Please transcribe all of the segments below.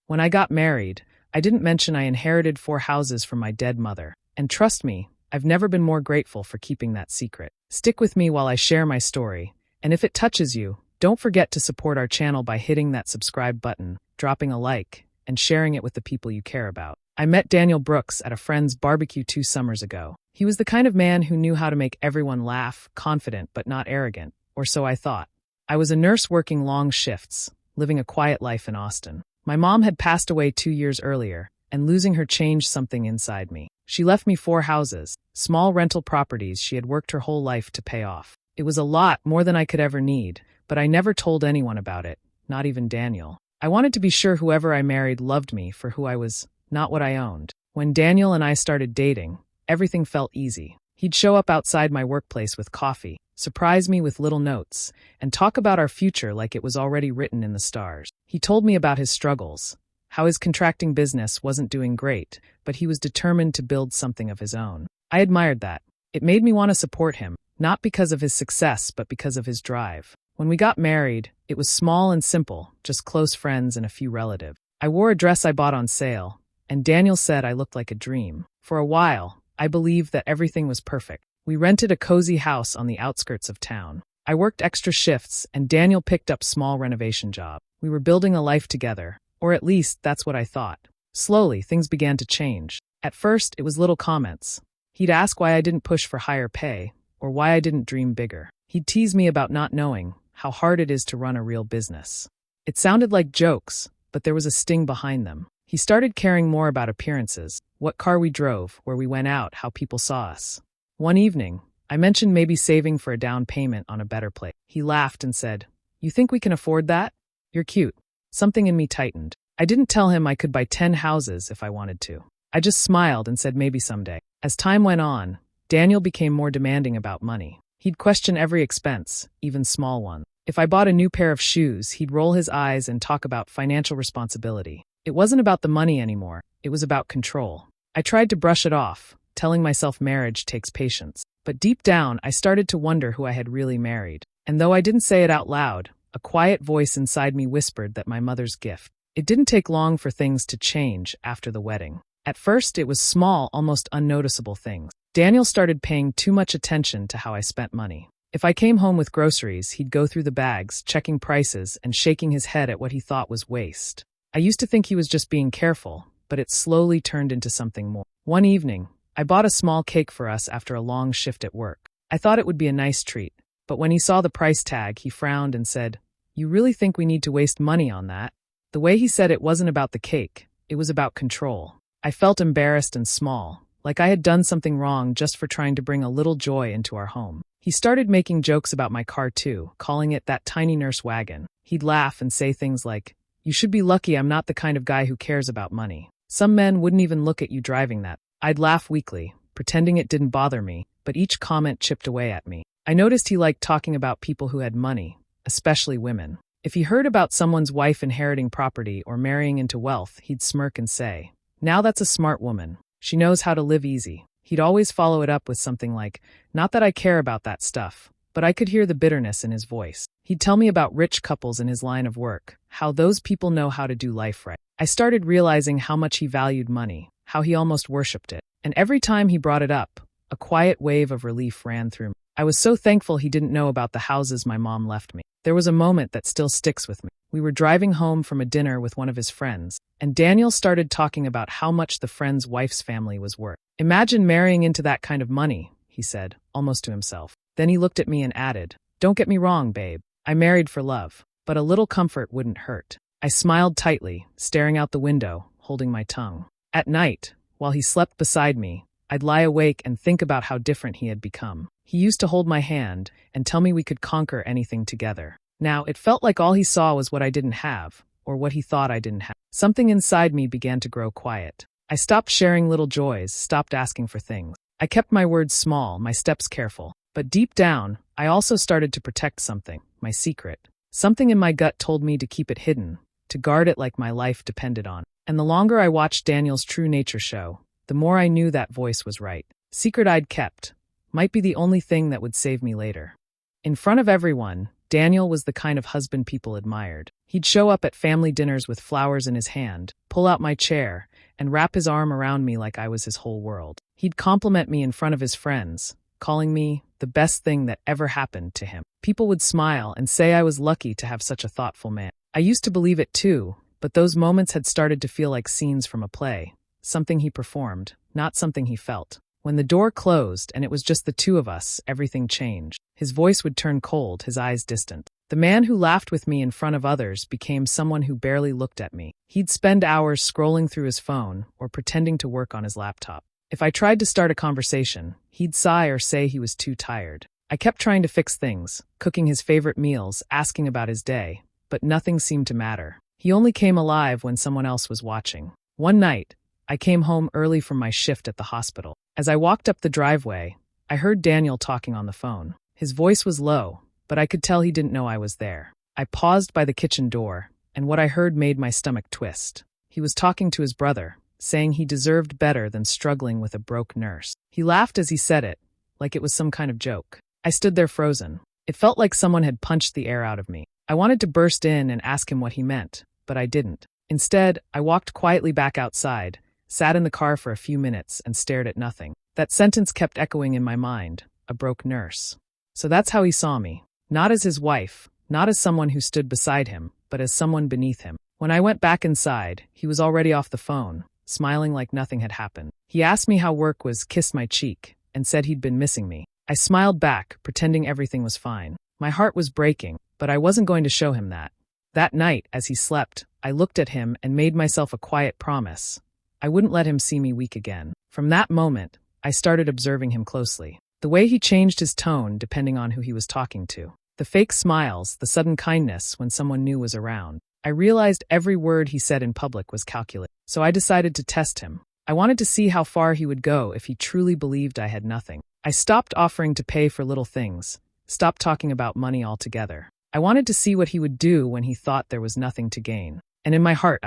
When I got married, I didn't mention I inherited 4 houses from my dead mother. And trust me, I've never been more grateful for keeping that secret. Stick with me while I share my story, and if it touches you, don't forget to support our channel by hitting that subscribe button, dropping a like, and sharing it with the people you care about. I met Daniel Brooks at a friend's barbecue 2 summers ago. He was the kind of man who knew how to make everyone laugh, confident but not arrogant, or so I thought. I was a nurse working long shifts, living a quiet life in Austin. My mom had passed away 2 years earlier, and losing her changed something inside me. She left me 4 houses, small rental properties she had worked her whole life to pay off. It was a lot, more than I could ever need, but I never told anyone about it, not even Daniel. I wanted to be sure whoever I married loved me for who I was, not what I owned. When Daniel and I started dating, everything felt easy. He'd show up outside my workplace with coffee, surprise me with little notes, and talk about our future like it was already written in the stars. He told me about his struggles, how his contracting business wasn't doing great, but he was determined to build something of his own. I admired that. It made me want to support him, not because of his success, but because of his drive. When we got married, it was small and simple, just close friends and a few relatives. I wore a dress I bought on sale, and Daniel said I looked like a dream. For a while, I believed that everything was perfect. We rented a cozy house on the outskirts of town. I worked extra shifts, and Daniel picked up small renovation jobs. We were building a life together, or at least that's what I thought. Slowly, things began to change. At first, it was little comments. He'd ask why I didn't push for higher pay, or why I didn't dream bigger. He'd tease me about not knowing how hard it is to run a real business. It sounded like jokes, but there was a sting behind them. He started caring more about appearances, what car we drove, where we went out, how people saw us. One evening, I mentioned maybe saving for a down payment on a better place. He laughed and said, "You think we can afford that? You're cute." Something in me tightened. I didn't tell him I could buy 10 houses if I wanted to. I just smiled and said maybe someday. As time went on, Daniel became more demanding about money. He'd question every expense, even small ones. If I bought a new pair of shoes, he'd roll his eyes and talk about financial responsibility. It wasn't about the money anymore, it was about control. I tried to brush it off, telling myself marriage takes patience. But deep down, I started to wonder who I had really married. And though I didn't say it out loud, a quiet voice inside me whispered that my mother's gift. It didn't take long for things to change after the wedding. At first, it was small, almost unnoticeable things. Daniel started paying too much attention to how I spent money. If I came home with groceries, he'd go through the bags, checking prices and shaking his head at what he thought was waste. I used to think he was just being careful, but it slowly turned into something more. One evening, I bought a small cake for us after a long shift at work. I thought it would be a nice treat, but when he saw the price tag, he frowned and said, "You really think we need to waste money on that?" The way he said it wasn't about the cake, it was about control. I felt embarrassed and small, like I had done something wrong just for trying to bring a little joy into our home. He started making jokes about my car too, calling it that tiny nurse wagon. He'd laugh and say things like, "You should be lucky I'm not the kind of guy who cares about money. Some men wouldn't even look at you driving that." I'd laugh weakly, pretending it didn't bother me, but each comment chipped away at me. I noticed he liked talking about people who had money, especially women. If he heard about someone's wife inheriting property or marrying into wealth, he'd smirk and say, "Now that's a smart woman. She knows how to live easy." He'd always follow it up with something like, "Not that I care about that stuff," but I could hear the bitterness in his voice. He'd tell me about rich couples in his line of work, how those people know how to do life right. I started realizing how much he valued money, how he almost worshipped it. And every time he brought it up, a quiet wave of relief ran through me. I was so thankful he didn't know about the houses my mom left me. There was a moment that still sticks with me. We were driving home from a dinner with one of his friends, and Daniel started talking about how much the friend's wife's family was worth. "Imagine marrying into that kind of money," he said, almost to himself. Then he looked at me and added, "Don't get me wrong, babe. I married for love, but a little comfort wouldn't hurt." I smiled tightly, staring out the window, holding my tongue. At night, while he slept beside me, I'd lie awake and think about how different he had become. He used to hold my hand and tell me we could conquer anything together. Now, it felt like all he saw was what I didn't have, or what he thought I didn't have. Something inside me began to grow quiet. I stopped sharing little joys, stopped asking for things. I kept my words small, my steps careful. But deep down, I also started to protect something, my secret. Something in my gut told me to keep it hidden, to guard it like my life depended on it. And the longer I watched Daniel's true nature show, the more I knew that voice was right. Secret I'd kept might be the only thing that would save me later. In front of everyone, Daniel was the kind of husband people admired. He'd show up at family dinners with flowers in his hand, pull out my chair, and wrap his arm around me like I was his whole world. He'd compliment me in front of his friends, calling me the best thing that ever happened to him. People would smile and say I was lucky to have such a thoughtful man. I used to believe it too, but those moments had started to feel like scenes from a play, something he performed, not something he felt. When the door closed and it was just the two of us, everything changed. His voice would turn cold, his eyes distant. The man who laughed with me in front of others became someone who barely looked at me. He'd spend hours scrolling through his phone or pretending to work on his laptop. If I tried to start a conversation, he'd sigh or say he was too tired. I kept trying to fix things, cooking his favorite meals, asking about his day, but nothing seemed to matter. He only came alive when someone else was watching. One night, I came home early from my shift at the hospital. As I walked up the driveway, I heard Daniel talking on the phone. His voice was low, but I could tell he didn't know I was there. I paused by the kitchen door, and what I heard made my stomach twist. He was talking to his brother, saying he deserved better than struggling with a broke nurse. He laughed as he said it, like it was some kind of joke. I stood there frozen. It felt like someone had punched the air out of me. I wanted to burst in and ask him what he meant, but I didn't. Instead, I walked quietly back outside, sat in the car for a few minutes, and stared at nothing. That sentence kept echoing in my mind, a broke nurse. So that's how he saw me. Not as his wife, not as someone who stood beside him, but as someone beneath him. When I went back inside, he was already off the phone, smiling like nothing had happened. He asked me how work was, kissed my cheek, and said he'd been missing me. I smiled back, pretending everything was fine. My heart was breaking, but I wasn't going to show him that. That night, as he slept, I looked at him and made myself a quiet promise. I wouldn't let him see me weak again. From that moment, I started observing him closely. The way he changed his tone depending on who he was talking to. The fake smiles, the sudden kindness when someone new was around. I realized every word he said in public was calculated. So I decided to test him. I wanted to see how far he would go if he truly believed I had nothing. I stopped offering to pay for little things, stopped talking about money altogether. I wanted to see what he would do when he thought there was nothing to gain. And in my heart,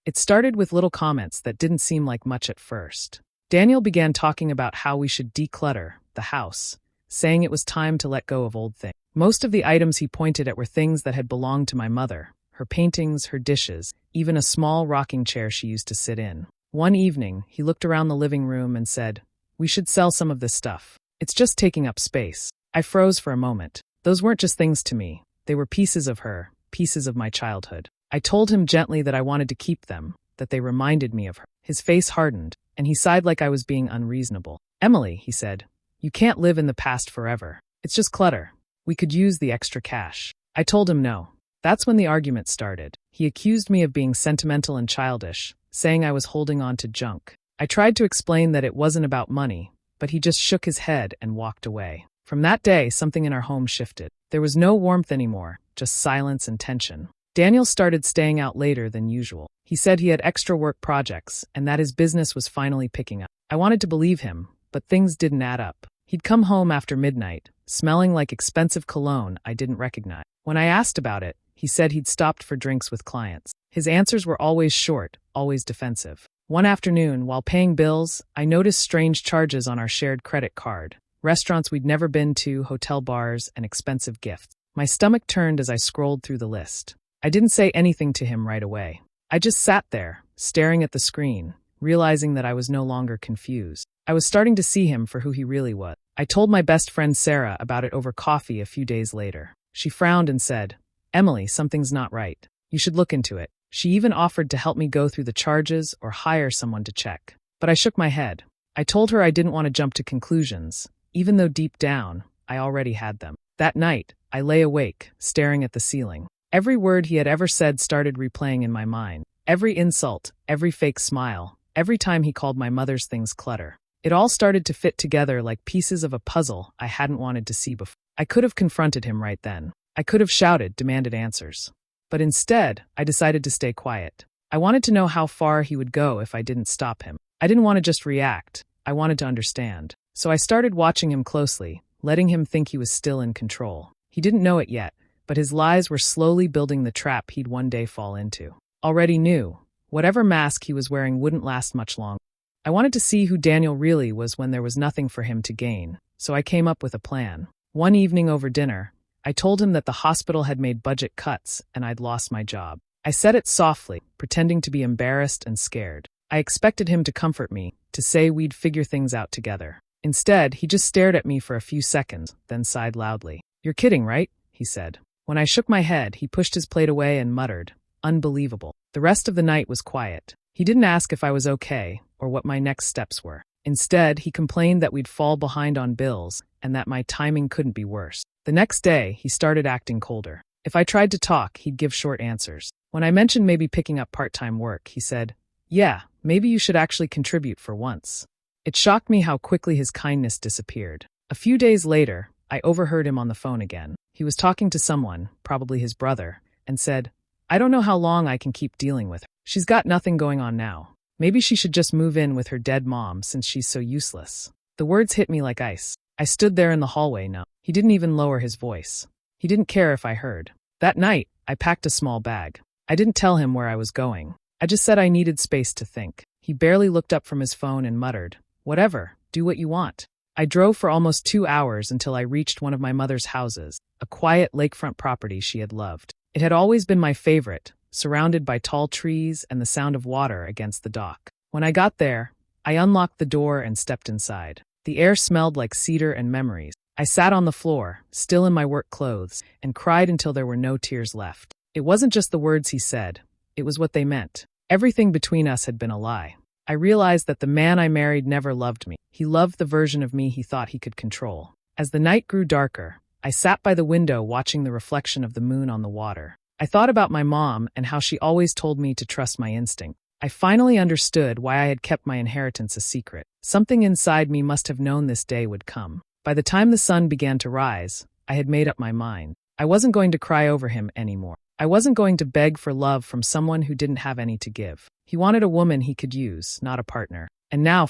It started with little comments that didn't seem like much at first. Daniel began talking about how we should declutter the house, saying it was time to let go of old things. Most of the items he pointed at were things that had belonged to my mother, her paintings, her dishes, even a small rocking chair she used to sit in. One evening, he looked around the living room and said, "We should sell some of this stuff. It's just taking up space." I froze for a moment. Those weren't just things to me. They were pieces of her, pieces of my childhood. I told him gently that I wanted to keep them, that they reminded me of her. His face hardened, and he sighed like I was being unreasonable. "Emily," he said, "you can't live in the past forever. It's just clutter. We could use the extra cash." I told him no. That's when the argument started. He accused me of being sentimental and childish, saying I was holding on to junk. I tried to explain that it wasn't about money, but he just shook his head and walked away. From that day, something in our home shifted. There was no warmth anymore, just silence and tension. Daniel started staying out later than usual. He said he had extra work projects and that his business was finally picking up. I wanted to believe him, but things didn't add up. He'd come home after midnight, smelling like expensive cologne I didn't recognize. When I asked about it, he said he'd stopped for drinks with clients. His answers were always short, always defensive. One afternoon, while paying bills, I noticed strange charges on our shared credit card. Restaurants we'd never been to, hotel bars, and expensive gifts. My stomach turned as I scrolled through the list. I didn't say anything to him right away. I just sat there, staring at the screen, realizing that I was no longer confused. I was starting to see him for who he really was. I told my best friend Sarah about it over coffee a few days later. She frowned and said, "Emily, something's not right. You should look into it." She even offered to help me go through the charges or hire someone to check. But I shook my head. I told her I didn't want to jump to conclusions, even though deep down, I already had them. That night, I lay awake, staring at the ceiling. Every word he had ever said started replaying in my mind. Every insult, every fake smile, every time he called my mother's things clutter. It all started to fit together like pieces of a puzzle I hadn't wanted to see before. I could have confronted him right then. I could have shouted, demanded answers. But instead, I decided to stay quiet. I wanted to know how far he would go if I didn't stop him. I didn't want to just react. I wanted to understand. So I started watching him closely, letting him think he was still in control. He didn't know it yet, but his lies were slowly building the trap he'd one day fall into. Already knew, whatever mask he was wearing wouldn't last much longer. I wanted to see who Daniel really was when there was nothing for him to gain, so I came up with a plan. One evening over dinner, I told him that the hospital had made budget cuts and I'd lost my job. I said it softly, pretending to be embarrassed and scared. I expected him to comfort me, to say we'd figure things out together. Instead, he just stared at me for a few seconds, then sighed loudly. "You're kidding, right?" he said. When I shook my head, he pushed his plate away and muttered, "Unbelievable." The rest of the night was quiet. He didn't ask if I was okay or what my next steps were. Instead, he complained that we'd fall behind on bills and that my timing couldn't be worse. The next day, he started acting colder. If I tried to talk, he'd give short answers. When I mentioned maybe picking up part-time work, he said, "Yeah, maybe you should actually contribute for once." It shocked me how quickly his kindness disappeared. A few days later, I overheard him on the phone again. He was talking to someone, probably his brother, and said, "I don't know how long I can keep dealing with her. She's got nothing going on now. Maybe she should just move in with her dead mom since she's so useless." The words hit me like ice. I stood there in the hallway numb. He didn't even lower his voice. He didn't care if I heard. That night, I packed a small bag. I didn't tell him where I was going. I just said I needed space to think. He barely looked up from his phone and muttered, "Whatever, do what you want." I drove for almost 2 hours until I reached one of my mother's houses, a quiet lakefront property she had loved. It had always been my favorite, surrounded by tall trees and the sound of water against the dock. When I got there, I unlocked the door and stepped inside. The air smelled like cedar and memories. I sat on the floor, still in my work clothes, and cried until there were no tears left. It wasn't just the words he said, it was what they meant. Everything between us had been a lie. I realized that the man I married never loved me. He loved the version of me he thought he could control. As the night grew darker, I sat by the window watching the reflection of the moon on the water. I thought about my mom and how she always told me to trust my instinct. I finally understood why I had kept my inheritance a secret. Something inside me must have known this day would come. By the time the sun began to rise, I had made up my mind. I wasn't going to cry over him anymore. I wasn't going to beg for love from someone who didn't have any to give. He wanted a woman he could use, not a partner. And now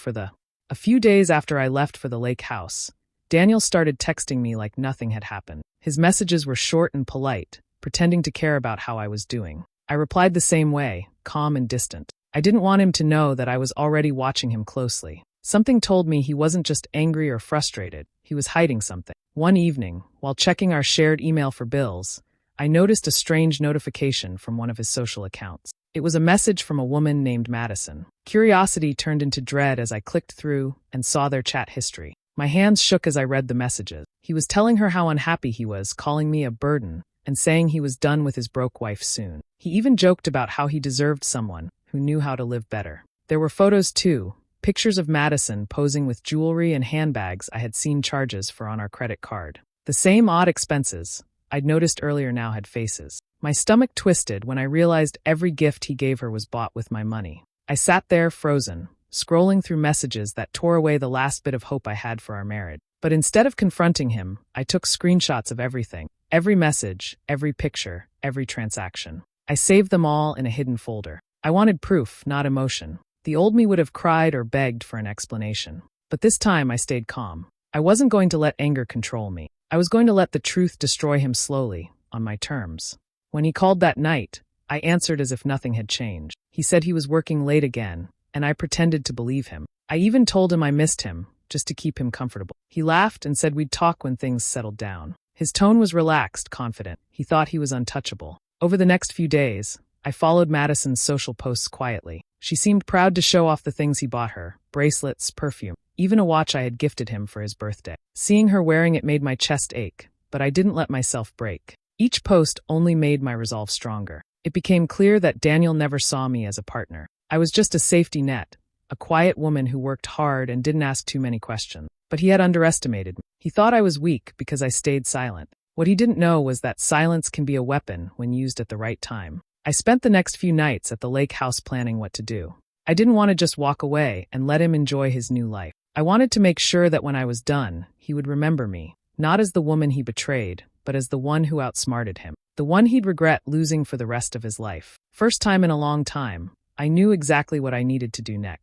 A few days after I left for the lake house, Daniel started texting me like nothing had happened. His messages were short and polite, pretending to care about how I was doing. I replied the same way, calm and distant. I didn't want him to know that I was already watching him closely. Something told me he wasn't just angry or frustrated, he was hiding something. One evening, while checking our shared email for bills, I noticed a strange notification from one of his social accounts. It was a message from a woman named Madison. Curiosity turned into dread as I clicked through and saw their chat history. My hands shook as I read the messages. He was telling her how unhappy he was, calling me a burden, and saying he was done with his broke wife soon. He even joked about how he deserved someone who knew how to live better. There were photos too, pictures of Madison posing with jewelry and handbags I had seen charges for on our credit card. The same odd expenses I'd noticed earlier now had faces. My stomach twisted when I realized every gift he gave her was bought with my money. I sat there frozen, scrolling through messages that tore away the last bit of hope I had for our marriage. But instead of confronting him, I took screenshots of everything. Every message, every picture, every transaction. I saved them all in a hidden folder. I wanted proof, not emotion. The old me would have cried or begged for an explanation. But this time I stayed calm. I wasn't going to let anger control me. I was going to let the truth destroy him slowly, on my terms. When he called that night, I answered as if nothing had changed. He said he was working late again, and I pretended to believe him. I even told him I missed him, just to keep him comfortable. He laughed and said we'd talk when things settled down. His tone was relaxed, confident. He thought he was untouchable. Over the next few days, I followed Madison's social posts quietly. She seemed proud to show off the things he bought her, bracelets, perfume, even a watch I had gifted him for his birthday. Seeing her wearing it made my chest ache, but I didn't let myself break. Each post only made my resolve stronger. It became clear that Daniel never saw me as a partner. I was just a safety net, a quiet woman who worked hard and didn't ask too many questions. But he had underestimated me. He thought I was weak because I stayed silent. What he didn't know was that silence can be a weapon when used at the right time. I spent the next few nights at the lake house planning what to do. I didn't want to just walk away and let him enjoy his new life. I wanted to make sure that when I was done, he would remember me, not as the woman he betrayed, but as the one who outsmarted him, the one he'd regret losing for the rest of his life. First time in a long time, I knew exactly what I needed to do next.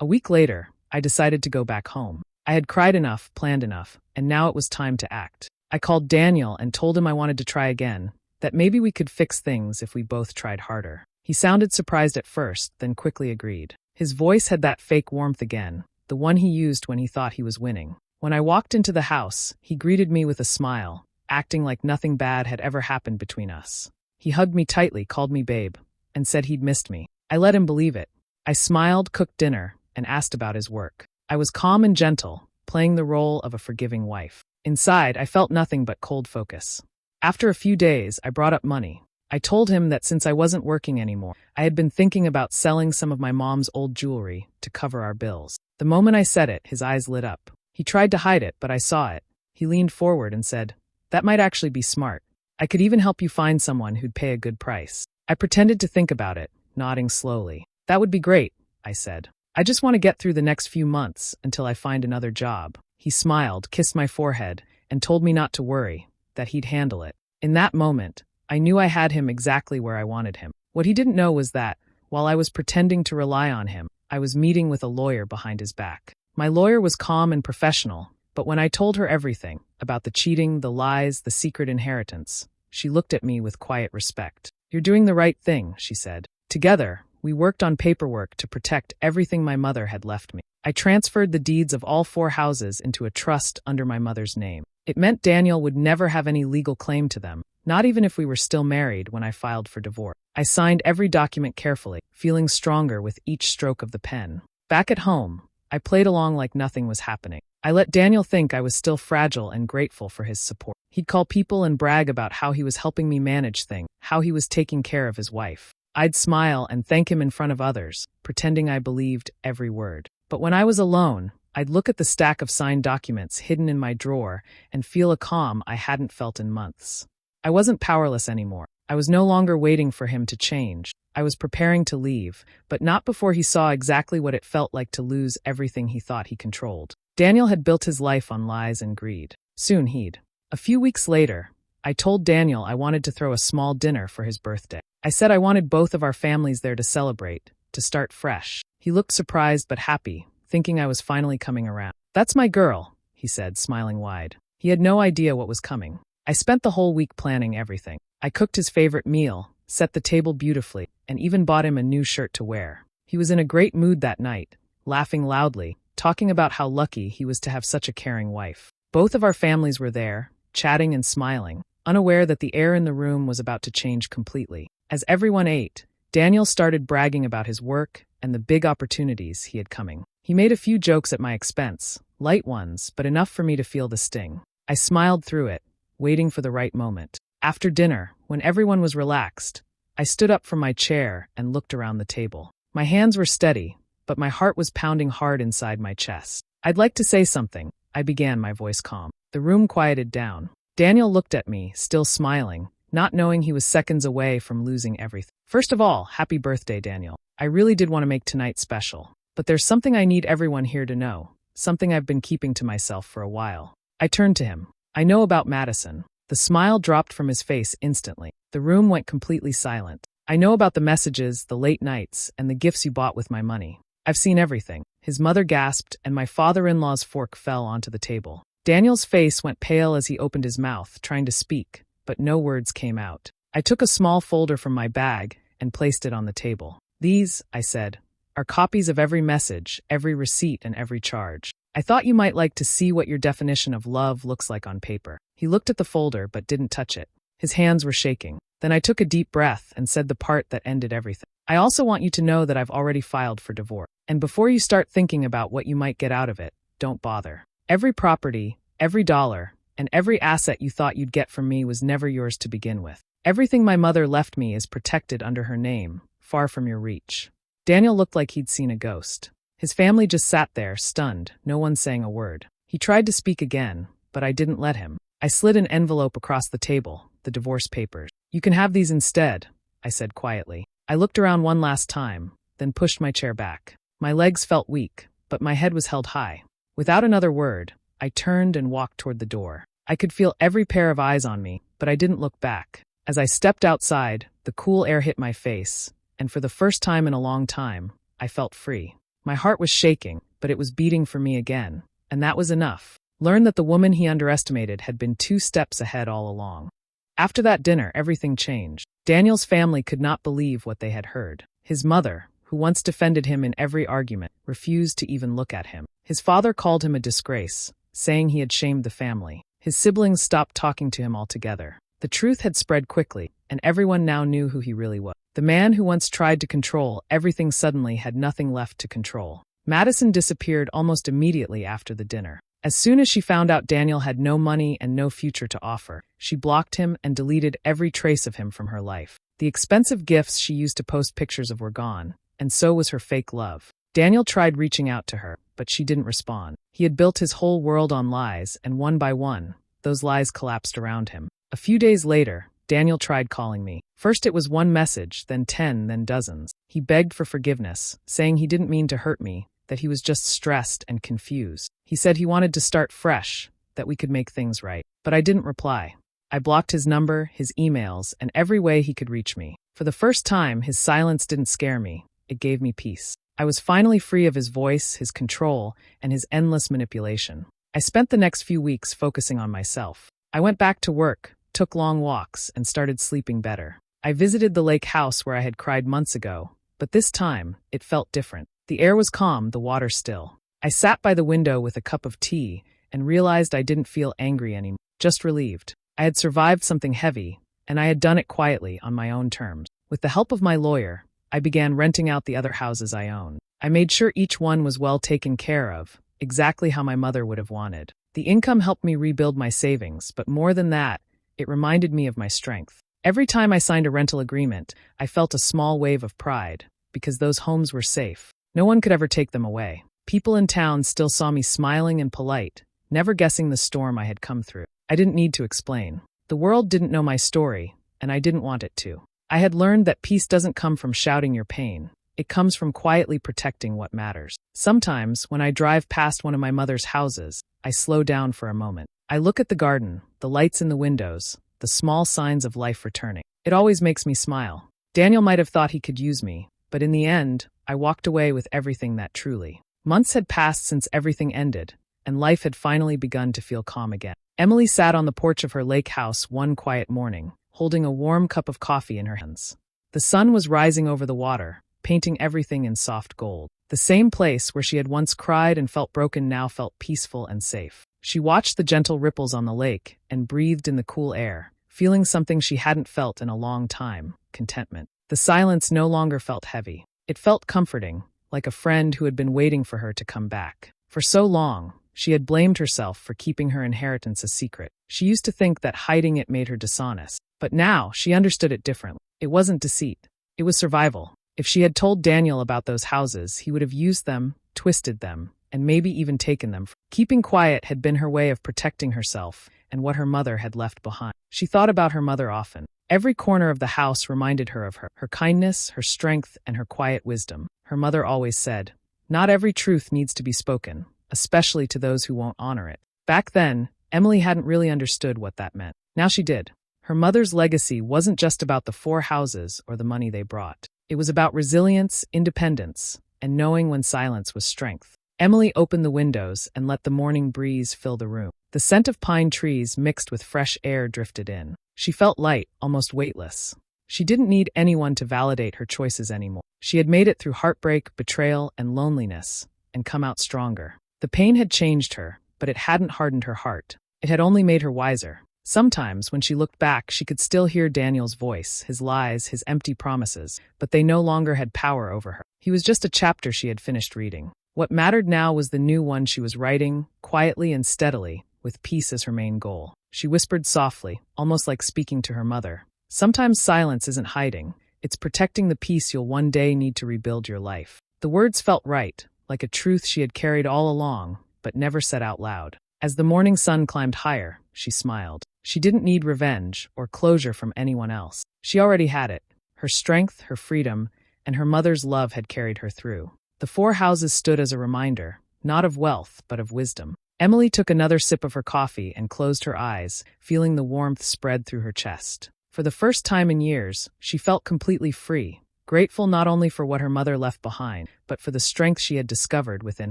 A week later, I decided to go back home. I had cried enough, planned enough, and now it was time to act. I called Daniel and told him I wanted to try again, that maybe we could fix things if we both tried harder. He sounded surprised at first, then quickly agreed. His voice had that fake warmth again, the one he used when he thought he was winning. When I walked into the house, he greeted me with a smile, acting like nothing bad had ever happened between us. He hugged me tightly, called me babe, and said he'd missed me. I let him believe it. I smiled, cooked dinner, and asked about his work. I was calm and gentle, playing the role of a forgiving wife. Inside, I felt nothing but cold focus. After a few days, I brought up money. I told him that since I wasn't working anymore, I had been thinking about selling some of my mom's old jewelry to cover our bills. The moment I said it, his eyes lit up. He tried to hide it, but I saw it. He leaned forward and said, "That might actually be smart. I could even help you find someone who'd pay a good price." I pretended to think about it, nodding slowly. "That would be great," I said. "I just want to get through the next few months until I find another job." He smiled, kissed my forehead, and told me not to worry, that he'd handle it. In that moment, I knew I had him exactly where I wanted him. What he didn't know was that, while I was pretending to rely on him, I was meeting with a lawyer behind his back. My lawyer was calm and professional, but when I told her everything, about the cheating, the lies, the secret inheritance, she looked at me with quiet respect. "You're doing the right thing," she said. Together, we worked on paperwork to protect everything my mother had left me. I transferred the deeds of all 4 houses into a trust under my mother's name. It meant Daniel would never have any legal claim to them, not even if we were still married when I filed for divorce. I signed every document carefully, feeling stronger with each stroke of the pen. Back at home, I played along like nothing was happening. I let Daniel think I was still fragile and grateful for his support. He'd call people and brag about how he was helping me manage things, how he was taking care of his wife. I'd smile and thank him in front of others, pretending I believed every word. But when I was alone, I'd look at the stack of signed documents hidden in my drawer and feel a calm I hadn't felt in months. I wasn't powerless anymore. I was no longer waiting for him to change. I was preparing to leave, but not before he saw exactly what it felt like to lose everything he thought he controlled. Daniel had built his life on lies and greed. Soon he'd. A few weeks later, I told Daniel I wanted to throw a small dinner for his birthday. I said I wanted both of our families there to celebrate, to start fresh. He looked surprised but happy, thinking I was finally coming around. "That's my girl," he said, smiling wide. He had no idea what was coming. I spent the whole week planning everything. I cooked his favorite meal, set the table beautifully, and even bought him a new shirt to wear. He was in a great mood that night, laughing loudly, talking about how lucky he was to have such a caring wife. Both of our families were there, chatting and smiling, unaware that the air in the room was about to change completely. As everyone ate, Daniel started bragging about his work and the big opportunities he had coming. He made a few jokes at my expense, light ones, but enough for me to feel the sting. I smiled through it, waiting for the right moment. After dinner, when everyone was relaxed, I stood up from my chair and looked around the table. My hands were steady, but my heart was pounding hard inside my chest. "I'd like to say something," I began, my voice calm. The room quieted down. Daniel looked at me, still smiling, not knowing he was seconds away from losing everything. "First of all, happy birthday, Daniel. I really did want to make tonight special. But there's something I need everyone here to know, something I've been keeping to myself for a while." I turned to him. "I know about Madison." The smile dropped from his face instantly. The room went completely silent. "I know about the messages, the late nights, and the gifts you bought with my money. I've seen everything." His mother gasped, and my father-in-law's fork fell onto the table. Daniel's face went pale as he opened his mouth, trying to speak, but no words came out. I took a small folder from my bag and placed it on the table. "These," I said, "are copies of every message, every receipt, and every charge. I thought you might like to see what your definition of love looks like on paper." He looked at the folder but didn't touch it. His hands were shaking. Then I took a deep breath and said the part that ended everything. "I also want you to know that I've already filed for divorce. And before you start thinking about what you might get out of it, don't bother. Every property, every dollar, and every asset you thought you'd get from me was never yours to begin with. Everything my mother left me is protected under her name, far from your reach." Daniel looked like he'd seen a ghost. His family just sat there, stunned, no one saying a word. He tried to speak again, but I didn't let him. I slid an envelope across the table, the divorce papers. "You can have these instead," I said quietly. I looked around one last time, then pushed my chair back. My legs felt weak, but my head was held high. Without another word, I turned and walked toward the door. I could feel every pair of eyes on me, but I didn't look back. As I stepped outside, the cool air hit my face, and for the first time in a long time, I felt free. My heart was shaking, but it was beating for me again, and that was enough. Learn that the woman he underestimated had been 2 steps ahead all along. After that dinner, everything changed. Daniel's family could not believe what they had heard. His mother, who once defended him in every argument, refused to even look at him. His father called him a disgrace, saying he had shamed the family. His siblings stopped talking to him altogether. The truth had spread quickly, and everyone now knew who he really was. The man who once tried to control everything suddenly had nothing left to control. Madison disappeared almost immediately after the dinner. As soon as she found out Daniel had no money and no future to offer, she blocked him and deleted every trace of him from her life. The expensive gifts she used to post pictures of were gone, and so was her fake love. Daniel tried reaching out to her, but she didn't respond. He had built his whole world on lies, and one by one, those lies collapsed around him. A few days later, Daniel tried calling me. First it was one message, then 10, then dozens. He begged for forgiveness, saying he didn't mean to hurt me, that he was just stressed and confused. He said he wanted to start fresh, that we could make things right. But I didn't reply. I blocked his number, his emails, and every way he could reach me. For the first time, his silence didn't scare me. It gave me peace. I was finally free of his voice, his control, and his endless manipulation. I spent the next few weeks focusing on myself. I went back to work, took long walks, and started sleeping better. I visited the lake house where I had cried months ago, but this time, it felt different. The air was calm, the water still. I sat by the window with a cup of tea and realized I didn't feel angry anymore, just relieved. I had survived something heavy, and I had done it quietly on my own terms. With the help of my lawyer, I began renting out the other houses I owned. I made sure each one was well taken care of, exactly how my mother would have wanted. The income helped me rebuild my savings, but more than that, it reminded me of my strength. Every time I signed a rental agreement, I felt a small wave of pride, because those homes were safe. No one could ever take them away. People in town still saw me smiling and polite, never guessing the storm I had come through. I didn't need to explain. The world didn't know my story, and I didn't want it to. I had learned that peace doesn't come from shouting your pain. It comes from quietly protecting what matters. Sometimes, when I drive past one of my mother's houses, I slow down for a moment. I look at the garden, the lights in the windows, the small signs of life returning. It always makes me smile. Daniel might have thought he could use me, but in the end, I walked away with everything that truly. Months had passed since everything ended, and life had finally begun to feel calm again. Emily sat on the porch of her lake house one quiet morning, holding a warm cup of coffee in her hands. The sun was rising over the water, painting everything in soft gold. The same place where she had once cried and felt broken now felt peaceful and safe. She watched the gentle ripples on the lake and breathed in the cool air, feeling something she hadn't felt in a long time: contentment. The silence no longer felt heavy. It felt comforting, like a friend who had been waiting for her to come back. For so long, she had blamed herself for keeping her inheritance a secret. She used to think that hiding it made her dishonest. But now, she understood it differently. It wasn't deceit. It was survival. If she had told Daniel about those houses, he would have used them, twisted them, and maybe even taken them. Keeping quiet had been her way of protecting herself and what her mother had left behind. She thought about her mother often. Every corner of the house reminded her of her kindness, her strength, and her quiet wisdom. Her mother always said, "Not every truth needs to be spoken, especially to those who won't honor it." Back then, Emily hadn't really understood what that meant. Now she did. Her mother's legacy wasn't just about the 4 houses or the money they brought. It was about resilience, independence, and knowing when silence was strength. Emily opened the windows and let the morning breeze fill the room. The scent of pine trees mixed with fresh air drifted in. She felt light, almost weightless. She didn't need anyone to validate her choices anymore. She had made it through heartbreak, betrayal, and loneliness, and come out stronger. The pain had changed her, but it hadn't hardened her heart. It had only made her wiser. Sometimes, when she looked back, she could still hear Daniel's voice, his lies, his empty promises, but they no longer had power over her. He was just a chapter she had finished reading. What mattered now was the new one she was writing, quietly and steadily, with peace as her main goal. She whispered softly, almost like speaking to her mother. "Sometimes silence isn't hiding. It's protecting the peace you'll one day need to rebuild your life." The words felt right, like a truth she had carried all along, but never said out loud. As the morning sun climbed higher, she smiled. She didn't need revenge or closure from anyone else. She already had it. Her strength, her freedom, and her mother's love had carried her through. The 4 houses stood as a reminder, not of wealth, but of wisdom. Emily took another sip of her coffee and closed her eyes, feeling the warmth spread through her chest. For the first time in years, she felt completely free, grateful not only for what her mother left behind, but for the strength she had discovered within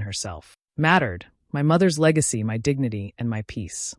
herself. Mattered, my mother's legacy, my dignity, and my peace.